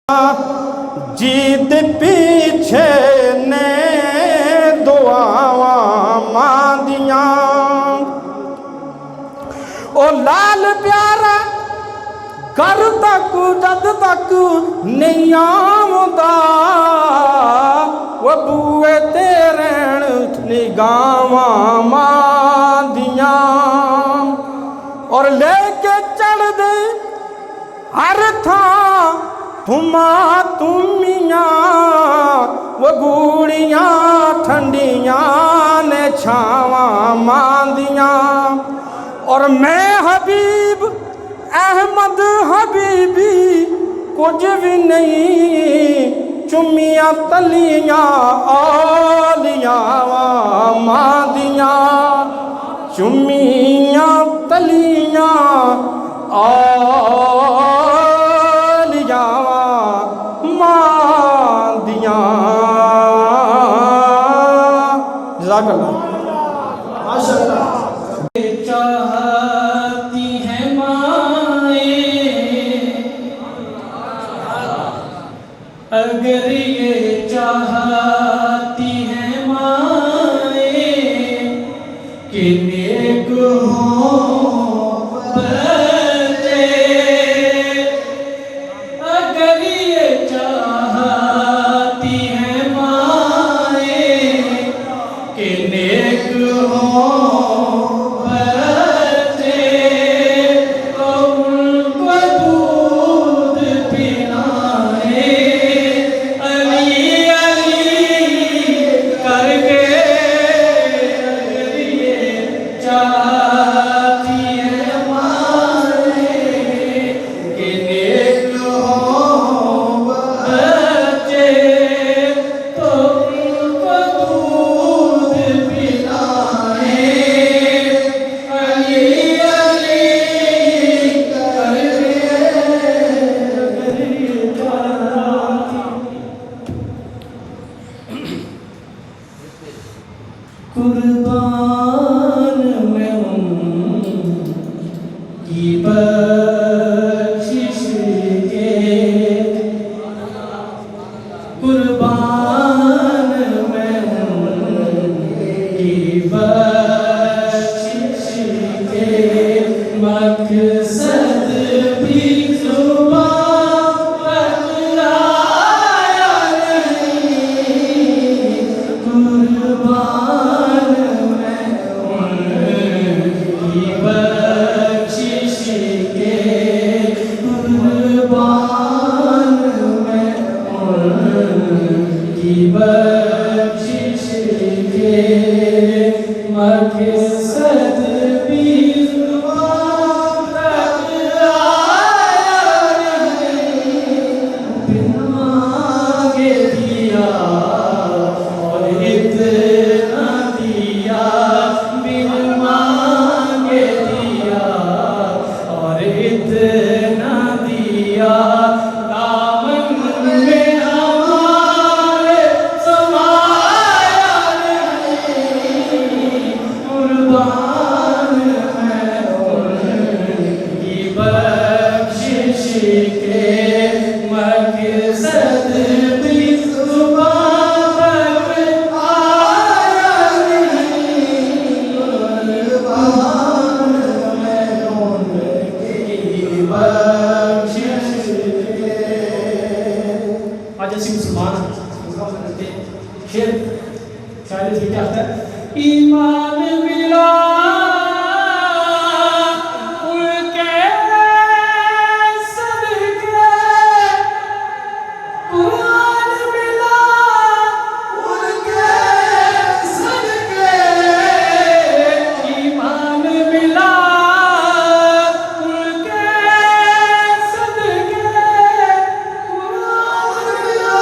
जीत पीछे ने दुआवा मांदिया ओ लाल प्यारा कर तक जद तक नहीं आमदा वो बूए तेरे निगावा मांदिया और लेके चढ़ दे हर था तुमा तुमिया वो गूड़िया ठंडिया ने छावा मांदिया और मैं हबीब अहमद हबीबी कुछ भी नहीं चुमिया तलिया आलिया मांदिया चुमिया तलिया आलिया मांदिया। जज़ाकल्लाह। माशाअल्लाह। चाहती है माए अगर ये चाहती है माए कि नेक हो बच्चे, अगर ये चाहती है माए कि नेक हो कुर्बान मैं उनकी बख्शिश के, कुर्बान मैं उनकी बख्शिश के, मकसद भी ज़ुबान बतलाया नहीं, कुर्बान बख्शिश के, कुर्बान मैं उनकी बख्शिश के, मकसद भी ज़ुबान बतलाया नहीं, बिन मांगे दिया और इतना दिया, बिन मांगे दिया और इतना दिया, दामन में हमारे समाया नहीं, कुर्बान मैं उनकी बख्शिश के, मकसद भी ज़ुबान पर आया नहीं, कुर्बान मैं उनकी बख्शिश के। आज ऐसी मुसलमान शेर शायद ये क्या होता है, ईमान मिला उनके सदके, कुरान मिला उनके सदके, ईमान मिला उनके सदके, कुरान मिला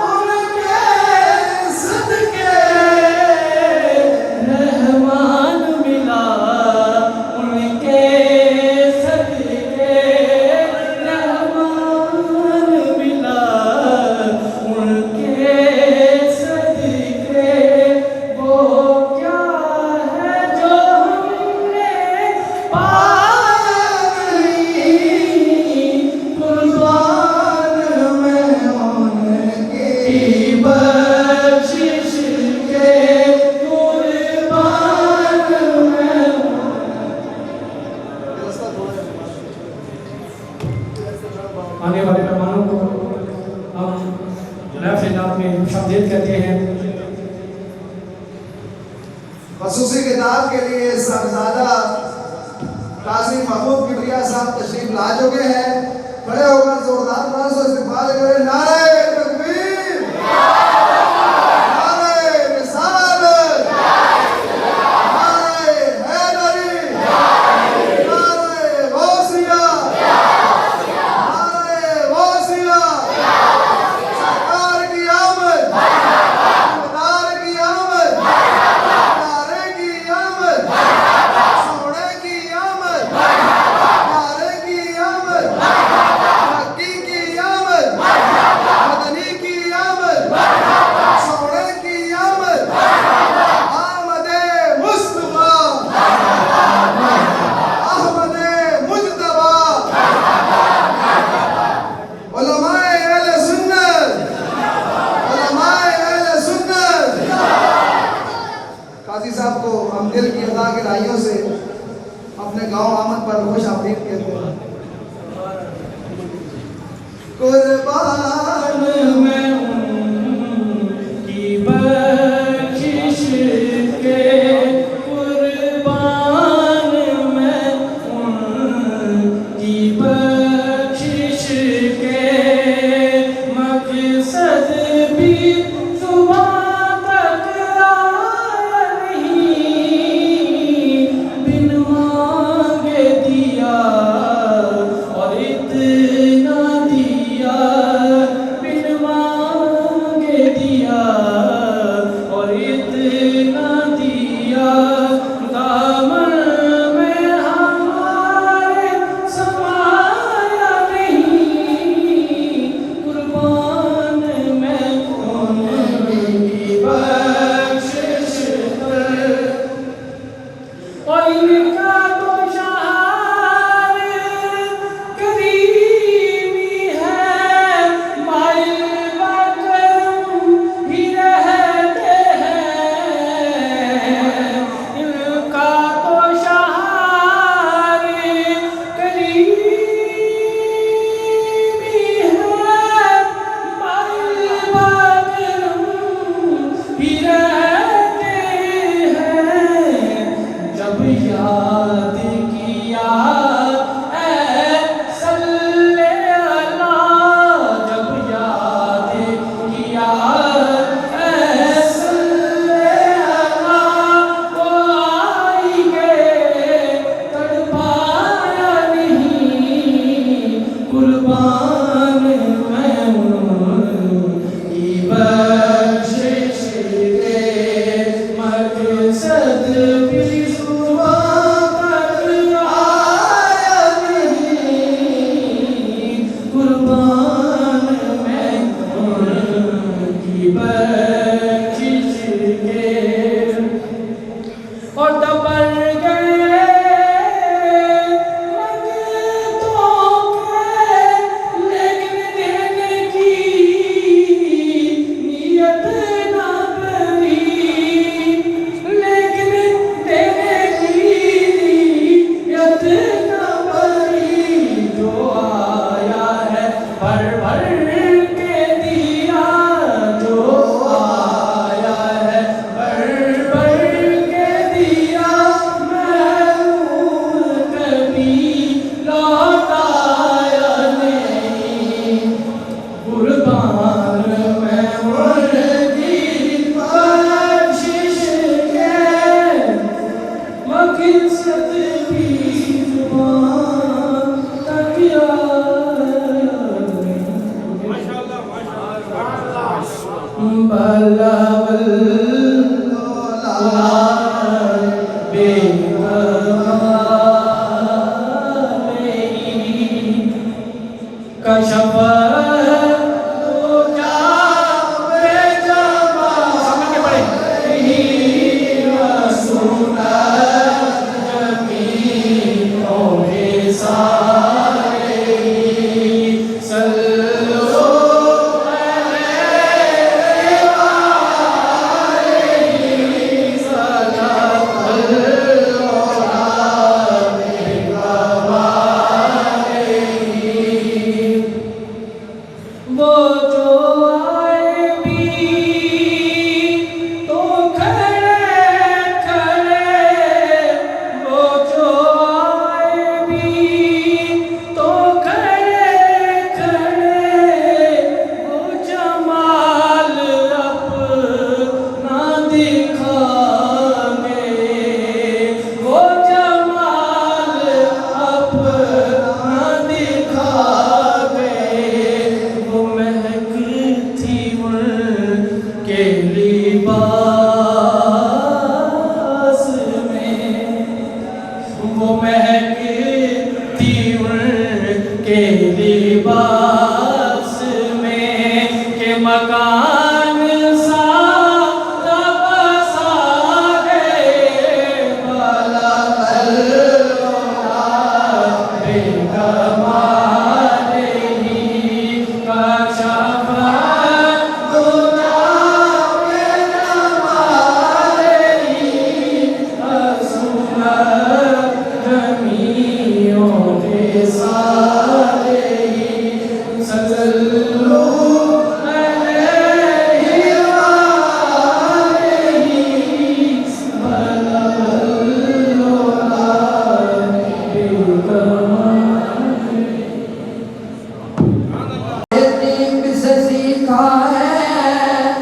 उनके सदके, रहमान वाले मेहमानों को हम जनाब से नाम में खुशामदीद कहते हैं। खसूसी किताब के लिए साहबजादा काजी महबूब किबरिया साहब तशरीफ ला चुके हैं। खड़े होकर जोरदार नारे से इस्तकबाल करें। नारे तकबीर, नारे रिसालत, नारे हैदरी, नारे गौसिया, नारे गौसिया, सरकार की आमद, सरकार की आमद, नारे की आमद, सोने की आमद, नारे की आमद, मक्की की आमद, मदनी की आमद, सोने की आमद, आमदे मुस्तफा, अहमदे मुज्तबा, उलमाए अहले सुन्नत, उलमाए अहले सुन्नत। काजी साहब को हम दिल की अदा गहराइयों से अपने गांव आमद पर खुश आमदीद कहते हैं। कुर्बान मैं उनकी बख्शिश के कुर्बान, मैं उनकी बख्शिश के मकसद भी जुबान तक आया नहीं, बिन मांगे दिया और इतना दिया, बिन मांगे दिया और इतना दिया, दामन में हमारे समाया नहीं, कुर्बान मैं उनकी बख्शिश पर। और इनका तो शहार करीमी है, माइल बकरम ही रहते हैं। इनका तो शहार करीमी है, माइल बकरम ही रहते हैं। जब याद किया ऐ सल्ले अला, जब याद किया ऐ सल्ले अला, वो आएंगे तड़पाया नहीं, कुर्बान मैं उनकी बख्शिश के मकसद भी जुबान तक आया नहीं, कुर्बान मैं उनकी बख्शिश के। और दबर गए मंगतों के, लेकिन देने की नियत ना बनी, लेकिन देने की नियत ना बनी। जो आया है भर भर के दिया, जो आया है भर भर के दिया, महरूम कभी लौटाया नहीं, कुर्बान मैं उनकी बख्शिश के मकसद भी जुबान तक आया नहीं। बलावल कशफ वो जो आए भी तो खड़े खड़े, वो जो आए भी तो खड़े खड़े, वो जमाल अपना दिखावे, वो जमाल अपना दिखावे, वो महकती उनके लिबास में, वो महकती उनके लिबास में, के मकान सा बसा गए वाला बेगमारे ही का शाबाश दुनिया में हमारे ही सुना जमीओं के सारे ही सल्लल्लाहु अलैहि सिद्दीक से सीखा है,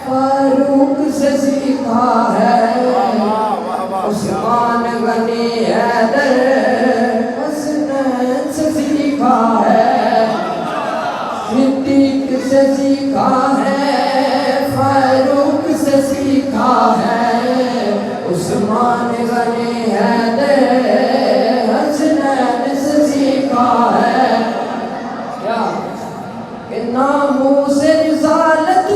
फारूक से सीखा है, उस्मान गनी हैदर हसनैन से सीखा है, सिद्दीक से सीखा है, फारूक